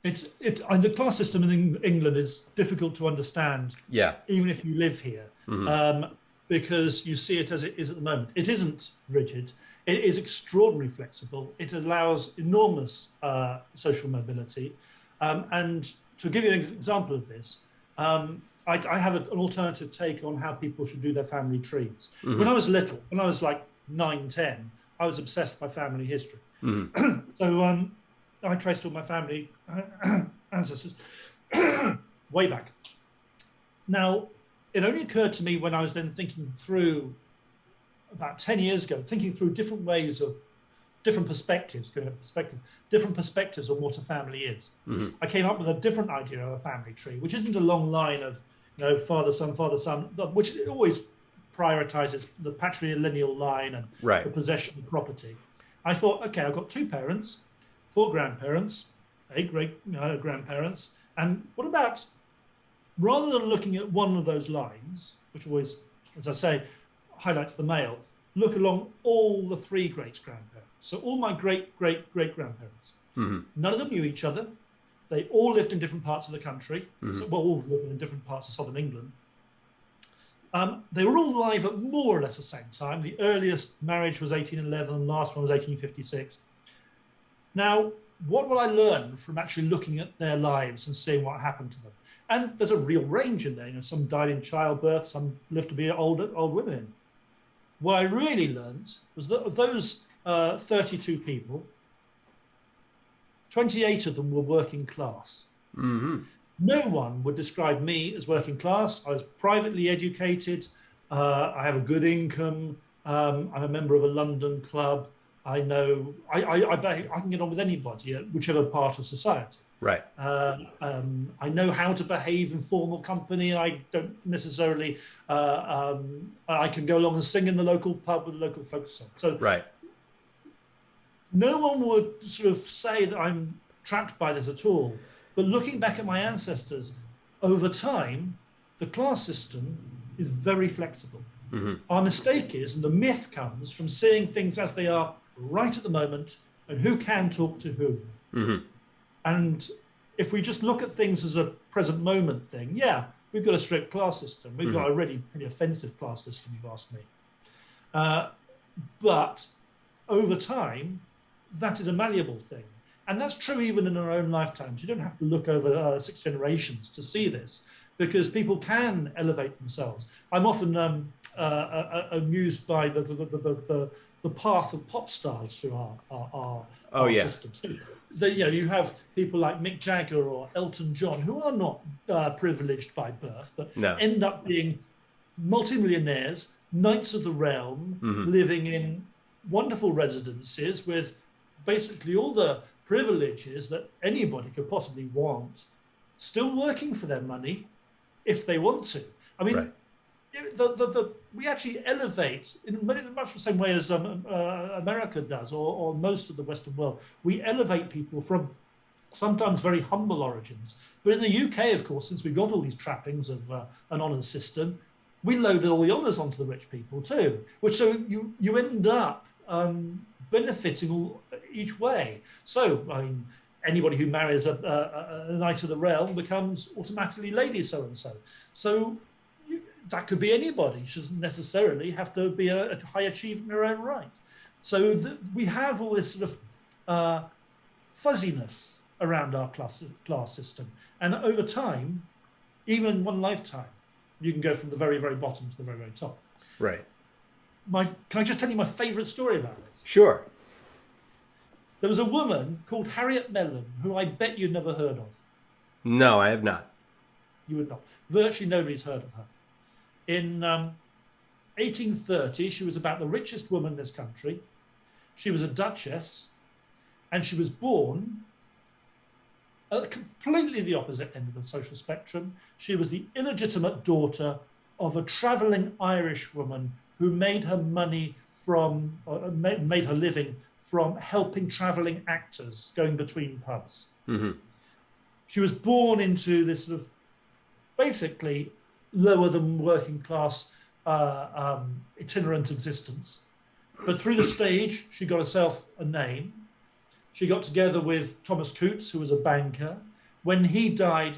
The class system in England is difficult to understand, Yeah. even if you live here, Hmm. um, because you see it as it is at the moment. It isn't rigid. It is extraordinarily flexible. It allows enormous social mobility. And to give you an example of this, I have an alternative take on how people should do their family trees. When I Hmm. was little, when I was like 9, 10, I was obsessed by family history. Hmm. So I traced all my family ancestors way back. Now, it only occurred to me when I was then thinking through about 10 years ago, thinking through different ways of different perspectives, different perspectives on what a family is. Hmm. I came up with a different idea of a family tree, which isn't a long line of father, son, which always prioritizes the patrilineal line and Right. the possession of property. I thought, okay, I've got two parents, four grandparents, eight great grandparents, and what about rather than looking at one of those lines, which always, as I say, highlights the male, look along all the three great grandparents. So all my great grandparents. Hmm. None of them knew each other. They all lived in different parts of the country. So, Hmm. well, all lived in different parts of southern England. They were all alive at more or less the same time. The earliest marriage was 1811, and the last one was 1856. Now, what will I learn from actually looking at their lives and seeing what happened to them? And there's a real range in there. Some died in childbirth, some lived to be old women. What I really learned was that of those 32 people, 28 of them were working class. Hmm. No one would describe me as working class. I was privately educated. I have a good income. I'm a member of a London club. I know I can get on with anybody at whichever part of society. Right. I know how to behave in formal company. I don't necessarily. I can go along and sing in the local pub with the local folk song. So Right. no one would sort of say that I'm trapped by this at all. But looking back at my ancestors, over time, the class system is very flexible. Hmm. Our mistake is, and the myth comes from seeing things as they are right at the moment and who can talk to whom. Hmm. And if we just look at things as a present moment thing, yeah, we've got a strict class system. We've got Hmm. a really pretty offensive class system, you've asked me. Uh, but over time, that is a malleable thing. And that's true even in our own lifetimes. You don't have to look over 6 generations to see this because people can elevate themselves. I'm often amused by the path of pop stars through Oh our yeah. system. So you have people like Mick Jagger or Elton John who are not privileged by birth, but No. end up being multimillionaires, knights of the realm, Hmm. living in wonderful residences with basically all the privileges that anybody could possibly want, still working for their money if they want to. I Right. mean, we actually elevate in much the same way as America does, or most of the Western world. We elevate people from sometimes very humble origins. But in the UK, of course, since we've got all these trappings of an honours system, we loaded all the honours onto the rich people too, which so you end up benefiting each way. So, I mean, anybody who marries a knight of the realm becomes automatically lady so and so. So that could be anybody. She doesn't necessarily have to be a high achiever in her own right. So we have all this sort of fuzziness around our class system, and over time, even in one lifetime, you can go from the very very bottom to the very very top. Right. Can I just tell you my favourite story about this? Sure. There was a woman called Harriet Mellon, who I bet you'd never heard of. No, I have not. You would not. Virtually nobody's heard of her. In 1830, she was about the richest woman in this country. She was a duchess, and she was born at completely the opposite end of the social spectrum. She was the illegitimate daughter of a travelling Irish woman who made her money from, made her living from helping travelling actors going between pubs. Hmm. She was born into this sort of basically lower than working class itinerant existence. But through the stage, she got herself a name. She got together with Thomas Coutts, who was a banker. When he died,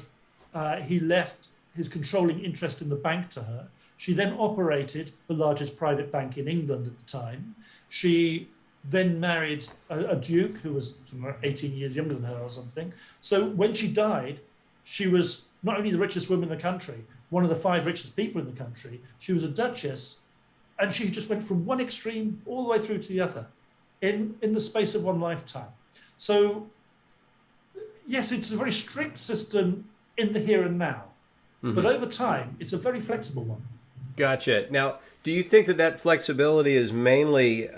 he left his controlling interest in the bank to her. She then operated the largest private bank in England at the time. She then married a duke who was 18 years younger than her or something. So when she died, she was not only the richest woman in the country, one of the 5 richest people in the country, she was a duchess, and she just went from one extreme all the way through to the other in the space of one lifetime. So yes, it's a very strict system in the here and now, but over time, it's a very flexible one. Gotcha. Now, do you think that that flexibility is mainly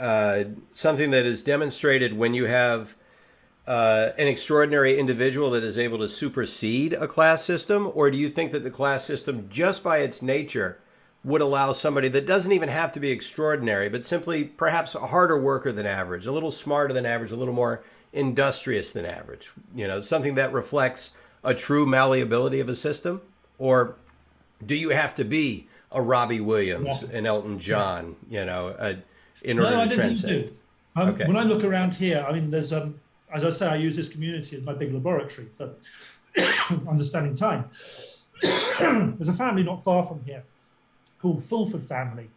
something that is demonstrated when you have an extraordinary individual that is able to supersede a class system? Or do you think that the class system, just by its nature, would allow somebody that doesn't even have to be extraordinary, but simply perhaps a harder worker than average, a little smarter than average, a little more industrious than average, something that reflects a true malleability of a system? Or do you have to be a Robbie Williams, an Elton John, in order to transcend? Okay. When I look around here, I mean, there's, as I say, I use this community as my big laboratory for understanding time. There's a family not far from here called Fulford family.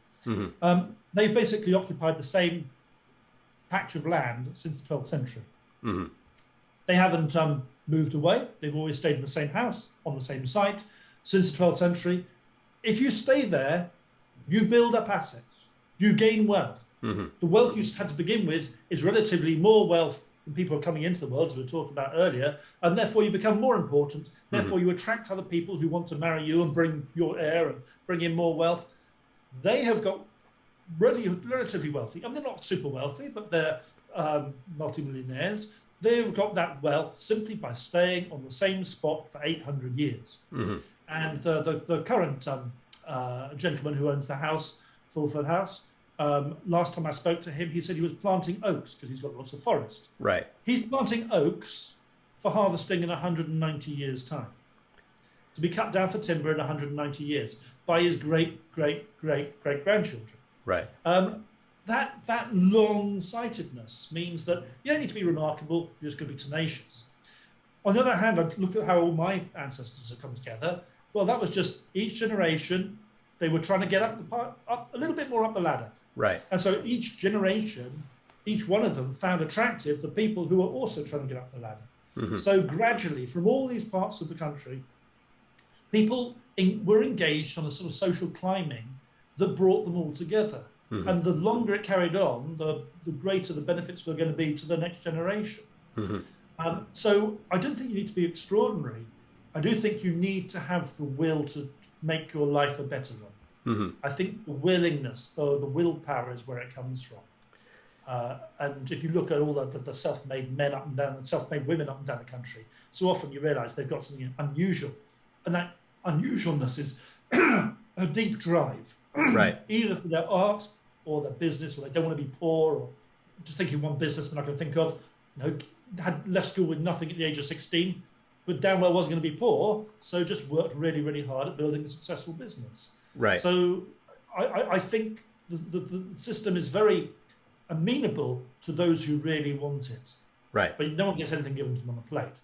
They basically occupied the same patch of land since the 12th century. They haven't moved away. They've always stayed in the same house, on the same site, since the 12th century. If you stay there, you build up assets, you gain wealth. The wealth you had to begin with is relatively more wealth than people are coming into the world, as we were talking about earlier, and therefore you become more important. Therefore you attract other people who want to marry you and bring your heir and bring in more wealth. They have got really relatively wealthy. I mean, they're not super wealthy, but they're multimillionaires. They've got that wealth simply by staying on the same spot for 800 years. And the current gentleman who owns the house, Fulford House, last time I spoke to him, he said he was planting oaks because he's got lots of forest. Right. He's planting oaks for harvesting in 190 years' time, to be cut down for timber in 190 years by his great-great-great-great-grandchildren. Right. That long-sightedness means that you don't need to be remarkable, you're just going to be tenacious. On the other hand, I look at how all my ancestors have come together. Well, that was just each generation, they were trying to get up a little bit more up the ladder. Right. And so each generation, each one of them found attractive the people who were also trying to get up the ladder. So gradually, from all these parts of the country, people were engaged on a sort of social climbing that brought them all together. And the longer it carried on, the greater the benefits were going to be to the next generation. So I don't think you need to be extraordinary. I do think you need to have the will to make your life a better one. I think the willingness, the willpower is where it comes from. And if you look at all the self-made men up and down, and self-made women up and down the country, so often you realise they've got something unusual. And that unusualness is a deep drive. Right. Either for their art or their business, or they don't want to be poor, or just thinking one businessman I can think of, had left school with nothing at the age of 16, but damn well wasn't going to be poor, so just worked really, really hard at building a successful business. Right. So I think the system is very amenable to those who really want it. Right. But no one gets anything given to them on a plate.